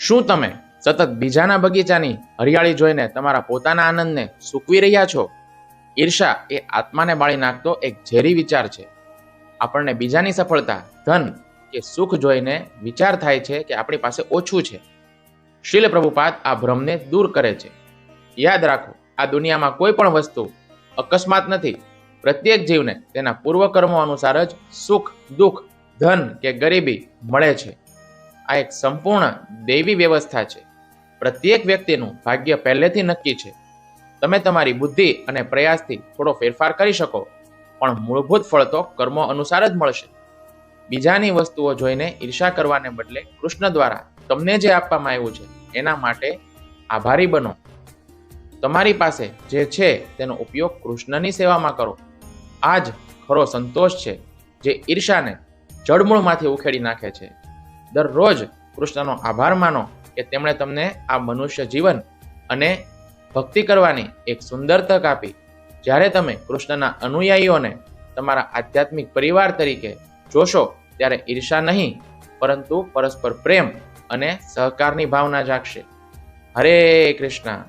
શું તમે સતત બીજાના બગીચાની હરિયાળી જોઈને તમારા પોતાના આનંદને સૂકવી રહ્યા છો? ઈર્ષા એ આત્માને બાળી નાખતો એક ઝેરી વિચાર છે. આપણને બીજાની સફળતા, ધન કે સુખ જોઈને વિચાર થાય છે કે આપણી પાસે ઓછું છે. શીલ પ્રભુપાદ આ ભ્રમને દૂર કરે છે. યાદ રાખો, આ દુનિયામાં કોઈ પણ વસ્તુ અકસ્માત નથી. પ્રત્યેક જીવને તેના પૂર્વકર્મો અનુસાર જ સુખ, દુઃખ, ધન કે ગરીબી મળે છે. આ એક સંપૂર્ણ દૈવી વ્યવસ્થા છે. પ્રત્યેક વ્યક્તિનું ભાગ્ય પહેલેથી નક્કી છે. તમે તમારી બુદ્ધિ અને પ્રયાસથી થોડો ફેરફાર કરી શકો, પણ મૂળભૂત ફળ તો કર્મો અનુસાર જ મળશે. બીજાની વસ્તુઓ જોઈને ઈર્ષા કરવાને બદલે કૃષ્ણ દ્વારા તમને જે આપવામાં આવ્યું છે એના માટે આભારી બનો. તમારી પાસે જે છે તેનો ઉપયોગ કૃષ્ણની સેવામાં કરો. આ જ ખરો સંતોષ છે જે ઈર્ષાને જડમૂળમાંથી ઉખેડી નાખે છે. દરરોજ કૃષ્ણનો આભાર માનો કે તેમણે તમને આ મનુષ્ય જીવન અને ભક્તિ કરવાની એક સુંદર તક આપી. જ્યારે તમે કૃષ્ણના અનુયાયીઓને તમારા આધ્યાત્મિક પરિવાર તરીકે જોશો ત્યારે ઈર્ષા નહીં, પરંતુ પરસ્પર પ્રેમ અને સહકારની ભાવના જાગશે. હરે કૃષ્ણ.